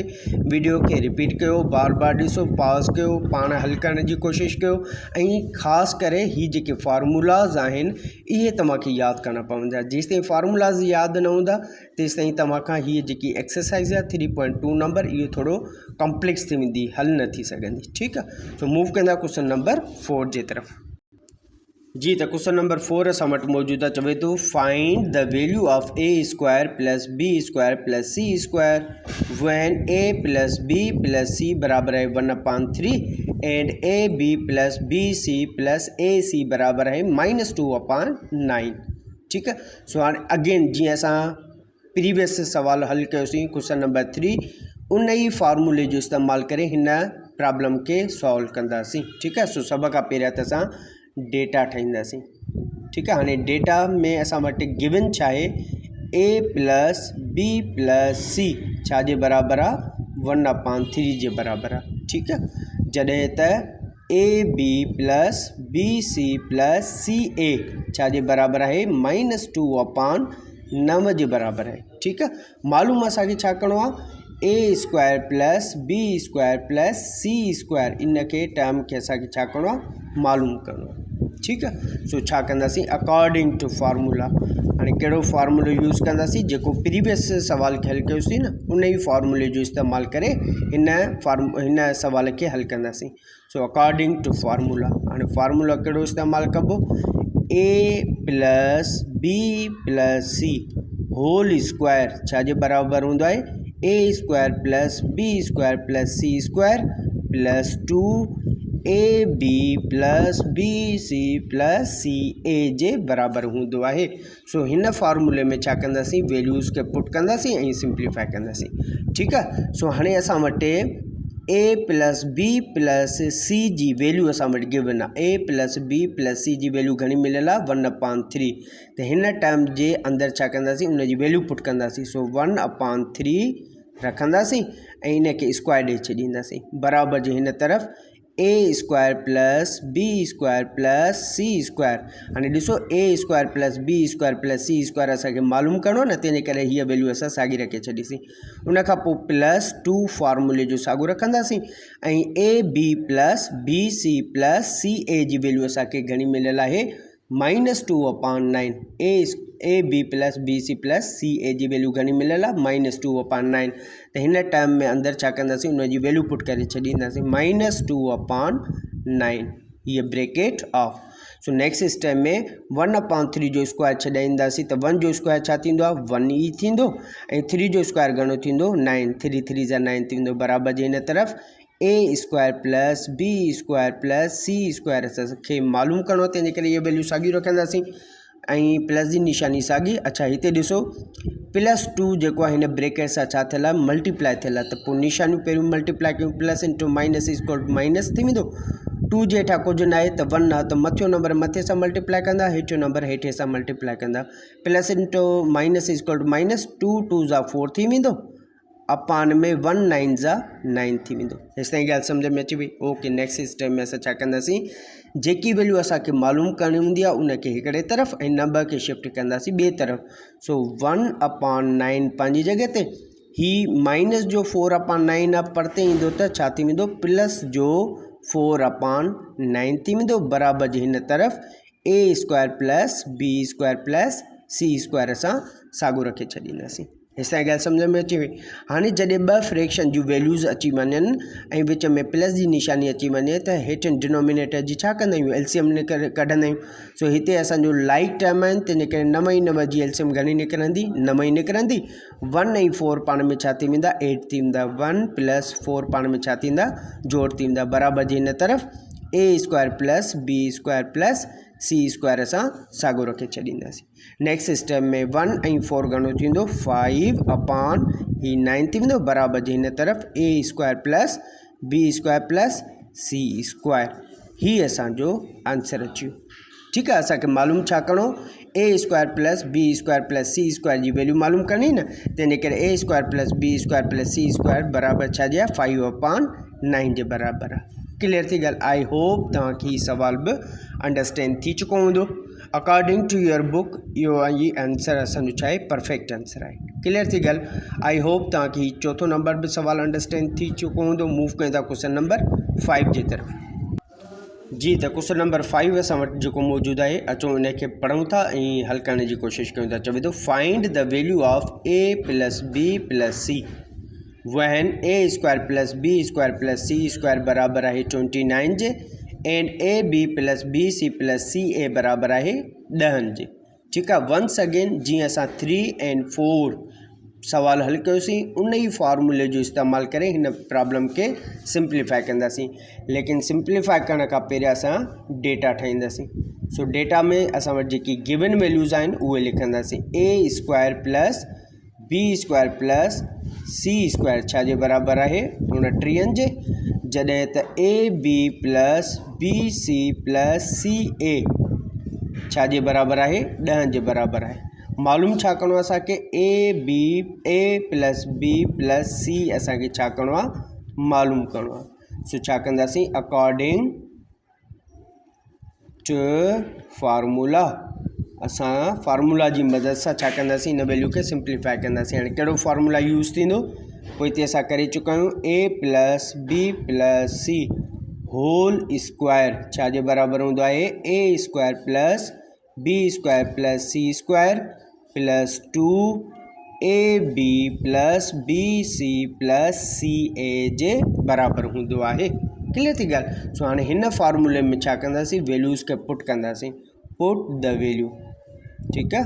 वीडियो खे रिपीट कयो, बार बार ॾिसो, पॉज़ कयो, पाण हल करण जी कोशिशि कयो, ऐं ख़ासि करे हीअ जेके फार्मूलाज़ आहिनि इहे तव्हांखे यादि करणा पवंदा। जेसिताईं फार्मूलाज़ यादि न हूंदा तेसिताईं तव्हां खां हीअ जेकी एक्सरसाइज़ आहे 3.2 नंबर, इहो थोरो कॉम्प्लेक्स थी वेंदी, हल न थी सघंदी। ठीकु आहे। सो मूव कंदा क्वेश्चन नंबर 4 जे तरफ़। जी, त क्वेश्चन नंबर 4 असां वटि मौजूदु आहे। चवे थो find the value of a square plus B square plus C square when a plus B plus c बराबर आहे 1/3 and a b plus b c plus a c बराबर आहे -2/9। ठीकु आहे। सो हाणे अगेन जीअं असां प्रीवियस सवाल हल कयोसीं क्वेश्चन नंबर 3, उन ई फार्मूले जो इस्तेमालु करे हिन प्रॉब्लम खे सॉल्व कंदासीं। ठीकु आहे। सो सभ खां पहिरियां त असां डेटा ठाहींदासीं। ठीकु आहे। हाणे डेटा में असां वटि गिवन छा आहे, a प्लस बी प्लस सी छा जे बराबरि आहे, 1/3 जे बराबरि आहे। ठीकु आहे। जॾहिं त a b plus b c plus c a छा जे बराबरि आहे, -2/9 जे बराबरि आहे। ठीकु आहे। मालूम असांखे छा करिणो आहे, a square plus B square plus C square, इन खे टर्म खे असांखे छा करिणो आहे, मालूम करिणो आहे। ठीकु आहे। सो छा कंदासीं, अकॉर्डिंग टू फार्मूला। हाणे कहिड़ो फार्मूलो यूज़ कंदासीं, जेको प्रीवियस सुवाल खे हल कयोसीं न, उन ई फार्मूले जो इस्तेमालु करे हिन सुवाल खे हल कंदासीं। सो अकॉर्डिंग टू फार्मूला, हाणे फार्मूला कहिड़ो इस्तेमालु कबो, a plus B plus C whole square छा जे बराबरि हूंदो आहे, a square plus B square plus C square plus 2ab plus b c plus c a जे बराबरि हूंदो आहे। सो हिन फार्मूले में छा कंदासीं, वैल्यूज़ खे पुट कंदासीं ऐं सिंप्लीफाई कंदासीं। ठीकु आहे। सो हाणे असां वटि ए प्लस बी प्लस सी जी वैल्यू असां वटि गिवन आहे a plus B plus c जी वैल्यू घणी मिलियल आहे 1/3 त हिन टर्म जे अंदरि छा कंदासीं उन जी वैल्यू पुट कंदासीं सो 1/3 रखंदासीं ऐं इनखे स्क्वायर ॾेई छॾींदासीं बराबरि जे हिन तरफ़ a square plus B square plus C square हाणे ॾिसो a square plus B square plus C square असांखे मालूम करिणो न तंहिंजे करे हीअ वैल्यू असां साॻी रखे छॾीसीं उनखां पोइ प्लस 2 फॉर्मूले जो साॻियो रखंदासीं ऐं a b plus b c plus c a जी वैल्यू असांखे घणी मिलियल आहे -2/9 a b plus b c plus c a जी वैल्यू घणी मिलियल आहे -2/9 त हिन टर्म में अंदरि छा कंदासीं उन जी वैल्यू पुट करे छॾींदासीं -2/9 हीअ bracket of so next step में 1/3 जो स्क्वायर छॾाईंदासीं त 1 जो स्क्वायर छा थींदो आहे 1 ई थींदो ऐं 3 जो स्क्वायर घणो थींदो 9 3 3 जा 9 थींदो बराबरि जे हिन तरफ़ a square plus B square plus C square असांखे मालूम करिणो आहे तंहिंजे करे इहा वैल्यू साॻी रखंदासीं ऐं प्लस जी निशानी साॻी अच्छा हिते ॾिसो +2 जेको आहे हिन ब्रैकेट सां छा थियल आहे मल्टीप्लाई थियल आहे त पोइ निशानियूं पहिरियों मल्टीप्लाई कयूं plus into minus equal to minus थी वेंदो 2 जे हेठां कुझु न आहे त 1 आहे त मथियो नंबर मथे सां मल्टीप्लाई कंदा हेठियो नंबर हेठे सां मल्टीप्लाई कंदा plus into minus equal to minus 2 2 जा 4 थी वेंदो अपान में 1 9 जा 9 थी वेंदो हेसि ताईं ॻाल्हि सम्झ में अची वई ओके नेक्स्ट स्टेप में असां छा कंदासीं जेकी वैल्यू असांखे मालूम करणी हूंदी आहे उनखे हिकिड़े तरफ़ ऐं नंबर खे शिफ्ट कंदासीं ॿिए तरफ़ सो 1/9 पंहिंजी जॻह ते ही माइनस जो 4/9 आहे परते ईंदो त छा थी वेंदो प्लस जो 4/9 थी वेंदो बराबरि जे हिन तरफ़ a square plus B square plus C square असां साॻियो रखे छॾींदासीं हेसि ताईं ॻाल्हि सम्झ में अची वई हाणे जॾहिं ॿ फ्रैक्शन जूं वैल्यूज़ अची वञनि ऐं विच में प्लस जी निशानी अची वञे त हेठि डिनोमिनेटर जी छा कंदा आहियूं एलसीएम कढंदा आहियूं सो हिते असांजो लाइक टर्म आहिनि तंहिंजे करे 9 × 9 जी एलसीएम घणी निकिरंदी 9 ई निकिरंदी 1 ऐं 4 पाण में छा थी वेंदा 8 थी वेंदा 1 + 4 पाण में छा थींदा जोड़ थी वेंदा बराबरि जे हिन तरफ़ a square plus B square plus C square असां साॻियो रखे छॾींदासीं नेक्स्ट स्टेप में 1 ऐं 4 घणो थींदो 5/9 थी वेंदो बराबरि जे हिन तरफ़ a square plus B square plus C square हीअ असांजो आंसर अची वियो ठीकु आहे असांखे मालूम छा करिणो a square plus B square plus C square जी वैल्यू मालूम करणी न तंहिंजे करे a square plus B square plus C square बराबरि छा जे आहे 5/9 जे बराबरि आहे क्लियर थी ॻाल्हि आई होप तव्हांखे हीउ सुवाल बि अंडरस्टैंड थी चुको हूंदो अकॉर्डिंग टू योर बुक इहो आंसर असांजो छा आहे परफेक्ट आंसर आहे क्लियर थी ॻाल्हि आई होप तव्हांखे हीउ चौथों नंबर बि सुवाल अंडरस्टैंड थी चुको हूंदो मूव कयूं था क्वेश्चन नंबर 5 जे तरफ़ जी त क्वेश्चन नंबर 5 असां वटि जेको मौजूदु आहे अचो इनखे पढ़ूं था ऐं हल करण जी कोशिशि कयूं था चवे थो find the value of a plus B plus c when a square plus b square plus c square बराबर आहे 29 जे and a b plus b c plus c a बराबर आहे 10 जे ठीकु आहे वंस अगेन जीअं असां 3 ऐं 4 सवाल हल कयोसीं उन ई फॉर्मूले जो इस्तेमालु करे हिन प्रॉब्लम खे सिंप्लीफाई कंदासीं लेकिन सिंप्लीफाई करण खां पहिरियों असां डेटा ठाहींदासीं सो डेटा में असां वटि जेकी गिवन वैल्यूज़ आहिनि उहे लिखंदासीं a square plus B square plus C square छा जे बराबरि आहे 29 जे जॾहिं त a b plus b c plus c a छा जे बराबरि आहे 10 जे बराबरि आहे मालूम छा करिणो आहे असांखे a plus B plus c असांखे छा करिणो आहे मालूम करिणो आहे सो छा कंदासीं अकॉर्डिंग टू फार्मूला असां फार्मूला जी मदद सां छा कंदासीं इन वैल्यू खे सिंप्लीफाई कंदासीं हाणे कहिड़ो फार्मूला यूज़ थींदो पोइ हिते असां करे चुका आहियूं a plus B plus C whole square छा जे बराबरि हूंदो आहे ए square plus B square plus C square plus 2 a b plus b c plus c a जे बराबरि हूंदो आहे क्लियर थी ॻाल्हि सो हाणे हिन फार्मूले में छा कंदासीं वैल्यूज़ खे पुट कंदासीं पुट द वैल्यू ठीकु आहे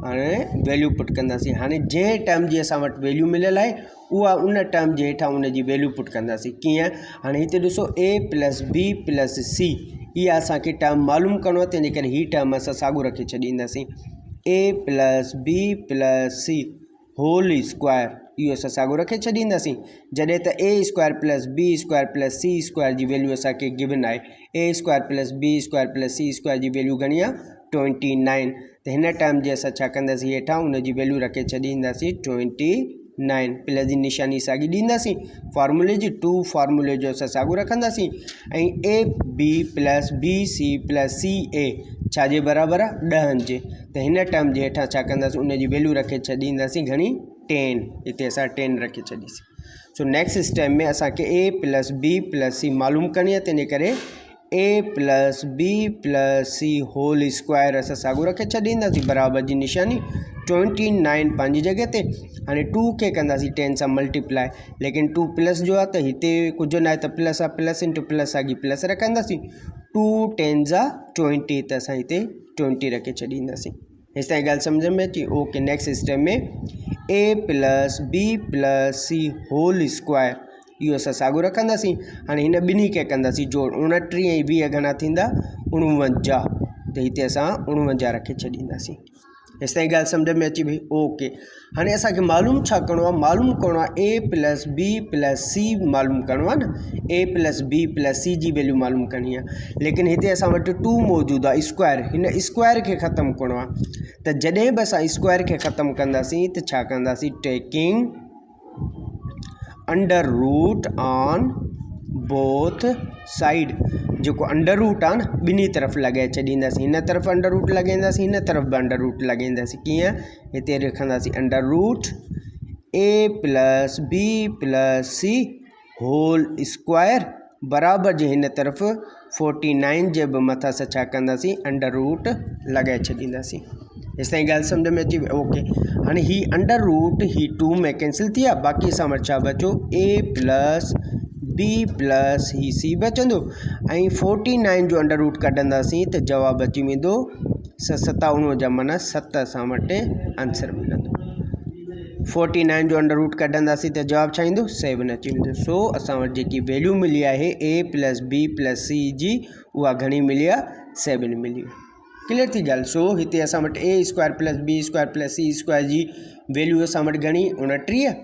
हाणे वैल्यू पुट कंदासीं हाणे जंहिं टर्म जी असां वटि वैल्यू मिलियल आहे उहा उन टर्म जे हेठां उन जी वैल्यू पुट कंदासीं कीअं हाणे हिते ॾिसो ए प्लस बी प्लस सी इहा असांखे टर्म मालूम करिणो आहे तंहिंजे करे हीअ टर्म असां साॻियो रखे छॾींदासीं a plus B plus C whole square इहो असां साॻियो रखे छॾींदासीं। जॾहिं त a square plus B square plus C square जी वैल्यू असांखे गिवन आहे। ए square plus B square plus सी स्क्वायर जी वैल्यू घणी आहे 29। त हिन टाइम जे असां छा कंदासीं हेठां उनजी वैल्यू रखे छॾींदासीं 29 प्लस जी निशानी साॻी ॾींदासीं फॉर्मूले जी 2 फॉर्मूले जो असां साॻियो रखंदासीं ऐं a b plus b c plus c a छा जे बराबरि आहे 10 जे। त हिन टाइम जे हेठां छा कंदासीं उनजी वैल्यू रखे छॾींदासीं घणी 10। हिते असां 10 रखे छॾीसीं। सो नेक्स्ट स्टेप में असांखे ए प्लस बी प्लस सी मालूम करणी आहे, तंहिंजे करे ए प्लस बी प्लस सी होल स्क्वायर असां साॻियो रखे छॾींदासीं बराबरि जी निशानी 29 पंहिंजी जॻह ते। हाणे 2 खे कंदासीं 10 सां मल्टीप्लाई, लेकिन 2 प्लस जो आहे त हिते कुझु न आहे त प्लस आहे, प्लस इंटू प्लस साॻी प्लस रखंदासीं। 2 10 जा 20 त असां हिते 20 रखे छॾींदासीं। हेसि ताईं ॻाल्हि सम्झ में अची? ओके। नेक्स्ट स्टेप में ए प्लस बी प्लस सी होल स्क्वायर इहो असां साॻियो रखंदासीं। हाणे हिन ॿिन्ही खे कंदासीं जोड़ 29 ऐं 20 घणा थींदा 49। त हिते असां 49 रखे छॾींदासीं। हेसि ताईं ॻाल्हि सम्झ में अची वई? ओके। हाणे असांखे मालूम छा करिणो आहे? मालूम करिणो आहे ए प्लस बी प्लस सी मालूम करिणो आहे न। ए प्लस बी प्लस सी जी वैल्यू मालूम करणी आहे, लेकिन हिते असां वटि 2 मौजूदु आहे स्क्वायर। हिन स्क्वायर खे ख़तमु करिणो आहे। त जॾहिं बि असां स्क्वायर खे ख़तमु कंदासीं त छा कंदासीं taking under root on both side. जेको अंडर रूट आहे न ॿिन्ही तरफ़ लॻाए छॾींदासीं। हिन तरफ़ अंडर रूट लॻाईंदासीं, हिन तरफ़ बि अंडर रूट लॻाईंदासीं। कीअं? हिते रखंदासीं under root a plus B plus C whole square बराबरि जे हिन तरफ़ 49 जे बि मथां असां छा कंदासीं अंडर रूट लॻाए छॾींदासीं। हेसि ताईं ॻाल्हि सम्झ में अची? ओके। हाणे ही अंडर रूट ही 2 में कैंसिल थी विया, बाक़ी असां वटि छा बचो ए प्लस बी प्लस ही सी बचंदो ऐं 49 जो अंडर रूट कढंदासीं त जवाबु अची वेंदो 57 जा माना 7 असां वटि आंसर मिलंदो। 49 जो अंडर रूट कढंदासीं त जवाबु छा ईंदो 7 अची वेंदो। सो असां वटि जेकी वैल्यू मिली आहे a plus B plus c जी उहा घणी मिली आहे 7 मिली। क्लियर थी ॻाल्हि? सो हिते असां वटि a square plus B square plus C square जी वैल्यू असां वटि घणी 29।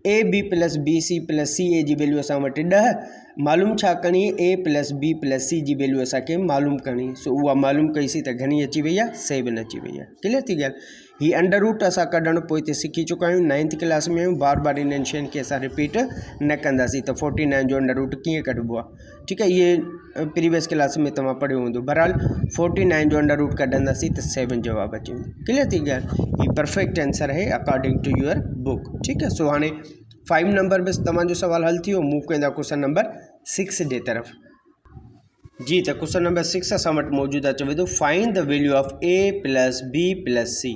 A b plus b c plus c a जी वैल्यू असां वटि 10। मालूम छा करणी? A plus B plus c जी वैल्यू असांखे मालूम करणी। सो उहा मालूम कईसीं त घणी अची वई आहे 7 अची वई आहे। क्लियर थी ॻाल्हि? ही अंडर रूट असां कढणु पोइ हिते सिखी चुका आहियूं 9th क्लास में आहियूं। बार बार इन्हनि शयुनि खे असां रिपीट न कंदासीं त 49 जो अंडर रूट कीअं कढिबो आहे। ठीकु आहे, इहे प्रीवियस क्लास में तव्हां पढ़ियो हूंदो। बहरहाल 49 जो अंडर रूट कढंदासीं त 7 जवाबु अची वेंदो। क्लियर थी ॻाल्हि? ही परफेक्ट आंसर आहे अकॉर्डिंग टू योर बुक। ठीकु आहे। सो हाणे 5 नंबर बस तव्हांजो सवाल हल थी वियो। मूव कंदा क्वेश्चन नंबर 6 जे तरफ़। जी, त क्वेश्चन नंबर 6 असां वटि मौजूदु आहे। चवे थो find the value of a plus B plus c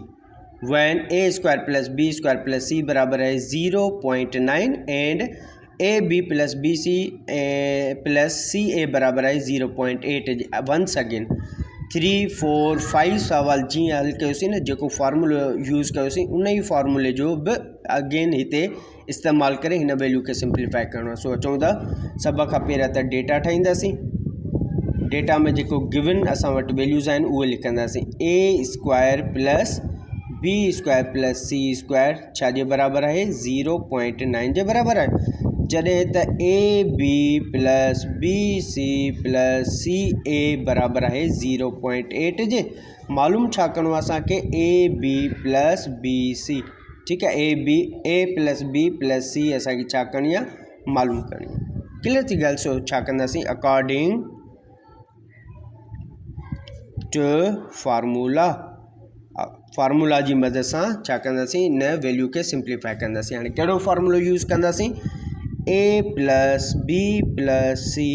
when a square plus b square plus c बराबर है 0.9 and a b plus b c plus c a बराबर है 0.8। वंस अगेन 3 4 5 सवाल जीअं हल कयोसीं न, जेको फार्मूलो यूज़ कयोसीं उन ई फार्मूले जो बि अगेन हिते इस्तेमालु करे हिन वैल्यू खे सिंप्लीफाई करिणो आहे। सो अचूं था सभ खां पहिरियों त डेटा ठाहींदासीं। डेटा में जेको गिवन असां वटि वैल्यूज़ आहिनि उहे लिखंदासीं। A square plus B square plus C square छा जे बराबरि आहे 0.9 जे बराबरि आहे। जॾहिं त a b plus b c plus c a बराबरि आहे 0.8 जे। मालूम छा करिणो आहे असांखे a b plus b c. ठीकु आहे, a plus B plus c असांखे छा करणी आहे मालूम करणी आहे। क्लियर थी ॻाल्हि? सो छा कंदासीं अकॉर्डिंग टू फार्मूला जी मदद सां छा कंदासीं इन वैल्यू खे सिंप्लीफाई कंदासीं। हाणे कहिड़ो फार्मूलो यूज़ कंदासीं? A plus B plus C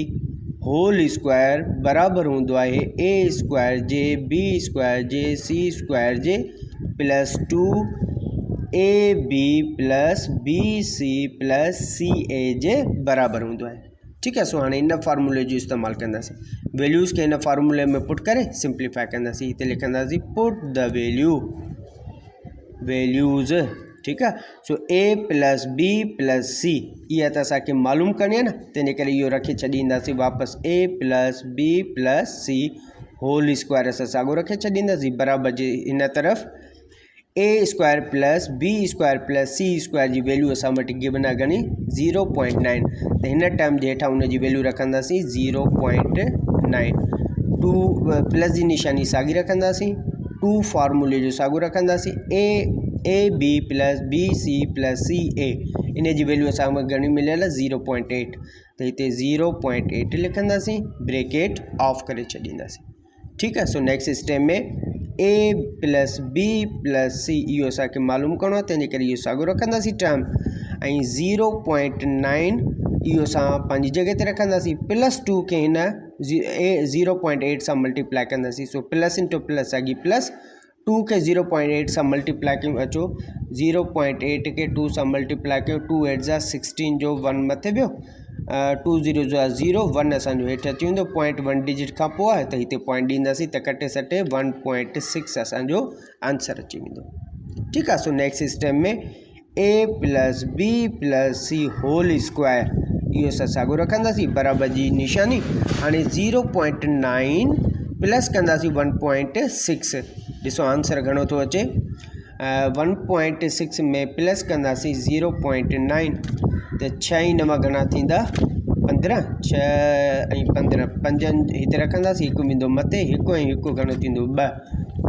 whole square बराबरि हूंदो आहे ए स्क्वायर जे बी स्क्वायर जे सी स्क्वायर जे plus 2 a b plus b c plus c a जे बराबरि हूंदो आहे। ठीकु आहे। सो हाणे इन फार्मूले जो इस्तेमालु कंदासीं। वैल्यूज़ खे इन फार्मूले में पुट करे सिंप्लीफाई कंदासीं। हिते लिखंदासीं पुट द वैल्यूज़। ठीकु आहे। सो ए प्लस बी प्लस सी इहा त असांखे मालूम करणी आहे न, तंहिंजे करे इहो रखे छॾींदासीं वापसि a plus B plus C whole square असां साॻियो रखे छॾींदासीं बराबरि जे हिन तरफ़ a square plus B square plus C square जी वैल्यू असां वटि गिवन आहे घणी 0.9 त हिन टर्म जे हेठां उन जी वैल्यू रखंदासीं 0.9 टू प्लस जी निशानी साॻी रखंदासीं टू फार्मूले जो साॻियो रखंदासीं a b plus b c plus c a इन जी वैल्यू असां वटि घणी मिलियल आहे 0.8 त हिते 0.8 लिखंदासीं ब्रेकेट ऑफ करे छॾींदासीं ठीक है। सो नेक्स्ट स्टेप में ए प्लस बी प्लस सी इहो असांखे मालूम करिणो आहे तंहिंजे करे इहो साॻियो रखंदासीं टर्म ऐं 0.9 इहो असां पंहिंजी जॻह ते रखंदासीं प्लस 2 खे हिन 0.8 सां मल्टीप्लाई कंदासीं सो प्लस इंटू प्लस साॻी प्लस 2 के 0.8 सां मल्टीप्लाई कयूं अचो 0.8 के 2 सां मल्टीप्लाई कयूं 2 8 जा 16 जो 1 मथे वियो 2 0 जा 0 1 असांजो हेठि अची वेंदो 0.1 डिजिट खां पोइ आहे त हिते पॉइंट ॾींदासीं त कटे सटे 1.6 असांजो आंसर अची वेंदो ठीकु आहे। सो नेक्स्ट स्टेप में ए प्लस बी प्लस सी होल स्क्वायर इहो असां साॻियो रखंदासीं बराबरि जी निशानी हाणे 0.9 प्लस कंदासीं 1.6 ॾिसो आंसर घणो थो अचे 1.6 में प्लस कंदासीं 0.9 त 6 नव घणा थींदा 15 6 ऐं 15 पंजनि हिते रखंदासीं हिकु वेंदो मथे हिकु ऐं हिकु घणो थींदो 2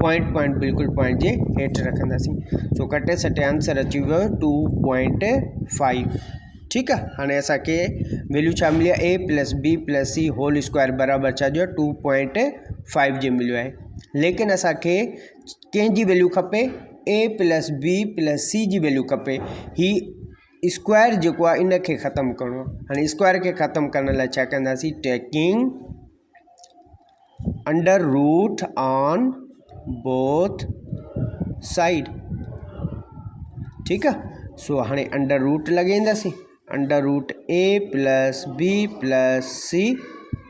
पॉइंट बिल्कुलु पॉइंट जे हेठि रखंदासीं सो कटे सटे आंसर अची वियो 2.5 ठीकु आहे। हाणे असांखे वैल्यू छा मिली आहे a plus B plus C whole square बराबरि छा जो 2.5 जे मिलियो आहे लेकिन असांखे कंहिंजी वैल्यू खपे ए प्लस बी प्लस सी जी वैल्यू खपे ही स्क्वायर जेको आहे इन खे ख़तमु करिणो आहे हाणे स्क्वायर खे ख़तमु करण लाइ छा कंदासीं taking under root on both side ठीकु आहे। सो हाणे अंडर रूट लॻाईंदासीं under root a plus B plus C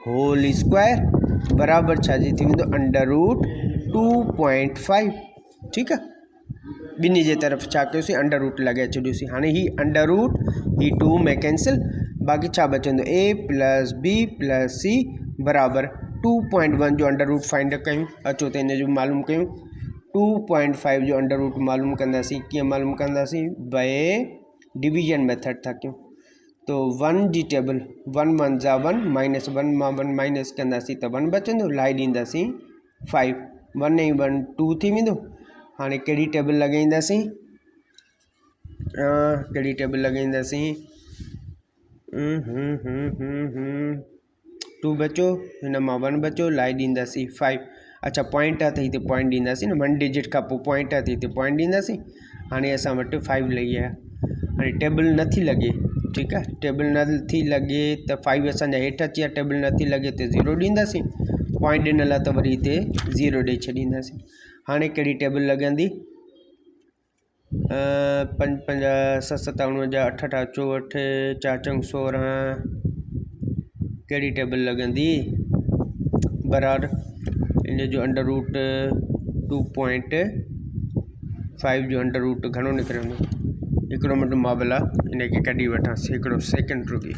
whole square बराबरि छा जी थी वेंदो अंडर रूट 2.5 ठीकु आहे ॿिन्ही जे तरफ़ छा कयोसीं अंडर रूट लॻाए छॾियोसीं हाणे ही अंडर रूट ही 2 में कैंसिल बाक़ी छा बचंदो ए प्लस बी प्लस सी बराबरि 2.1 जो अंडर रूट फाइंड कयूं अचो त हिन जो मालूम कयूं 2.5 जो अंडर रूट मालूम कंदासीं कीअं मालूम कंदासीं बाय डिवीजन मेथड था कयूं तो 1 जी टेबल 1 1 जा 1 माइनस 1 मां 1 माइनस कंदासीं त 1 बचंदो लाइ ॾींदासीं 5 1 ऐं 1 2 थी वेंदो हाणे कहिड़ी टेबल लॻाईंदासीं कहिड़ी टेबल लॻाईंदासीं 2 बचो हिन मां 1 बचो लाइ ॾींदासीं 5 अच्छा पॉइंट आहे त हिते पॉइंट ॾींदासीं न 1 डिजिट खां पोइ पॉइंट आहे त हिते पॉइंट ॾींदासीं हाणे असां वटि 5 लही आहे हाणे टेबल नथी लॻे ठीकु आहे टेबल नथी लॻे त 5 असांजा हेठि अची आहे टेबल नथी लॻे त 0 ॾींदासीं पॉइंट ॾिनल आहे त वरी हिते 0 ॾेई छॾींदासीं हाणे कहिड़ी टेबल लॻंदी 5 5 7 7 49 8 8 64 4 चंग 16 कहिड़ी टेबल लॻंदी बराबरि इन जो अंडर रूट 2.5 जो अंडर रूट घणो निकिरंदो हिकिड़ो मिंट मां भला इनखे कढी वठांसि हिकिड़ो सेकेंड रुकी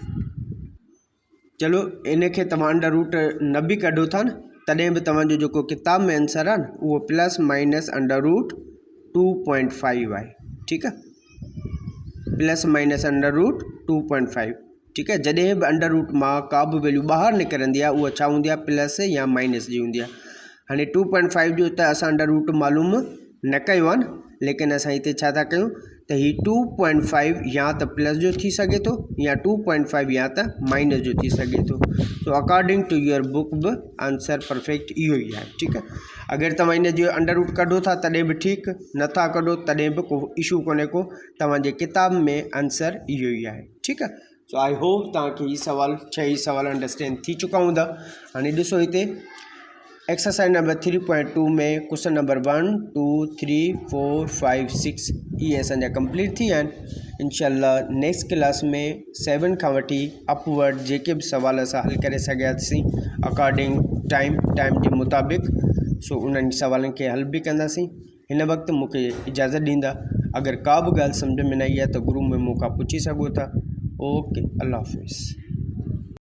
चलो इनखे तव्हां अंडर रूट न बि कढो था न तॾहिं बि तव्हांजो जेको किताब में आंसर आहे न उहो प्लस माइनस अंडर रूट 2.5 आहे ठीकु आहे प्लस माइनस अंडर रूट 2.5 ठीकु आहे जॾहिं बि अंडर रूट मां का बि वैल्यू ॿाहिरि निकिरंदी आहे उहा छा हूंदी आहे प्लस या माइनस जी हूंदी आहे हाणे 2.5 जो त असां अंडर रूट मालूम न कयो आहे न लेकिन असां हिते छा था कयूं त ही 2.5 या त प्लस जो थी सघे थो या 2.5 या त माइनस जो थी सघे थो so according to your book बि आंसर परफेक्ट इहो ई आहे ठीकु आहे अगरि तव्हां इन जो अंडर रूट कढो था तॾहिं बि ठीकु नथा कढो तॾहिं बि को इशू कोन्हे को तव्हांजे किताब में आंसर इहो ई आहे ठीकु आहे। सो आई होप तव्हांखे हीअ सवाल 6 सवाल अंडरस्टैंड थी चुका हूंदा हाणे ॾिसो हिते एक्सरसाइज नंबर 3.2 में क्वेश्चन नंबर 1 2 3 4 5 6 ये असांजा कंप्लीट थी विया आहिनि इंशाल्लाह नेक्स्ट क्लास में 7 खां वठी अपवर्ड जेके बि सवाल असां हल करे सघियासीं अकॉर्डिंग टाइम जे मुताबिक़ सो उन्हनि सवालनि खे हल बि कंदासीं हिन वक़्तु मूंखे इजाज़त ॾींदा अगरि का बि ॻाल्हि सम्झ में न आई आहे त ग्रुप में मूंखां पुछी सघो था ओके अल्लाह हाफ़िज़।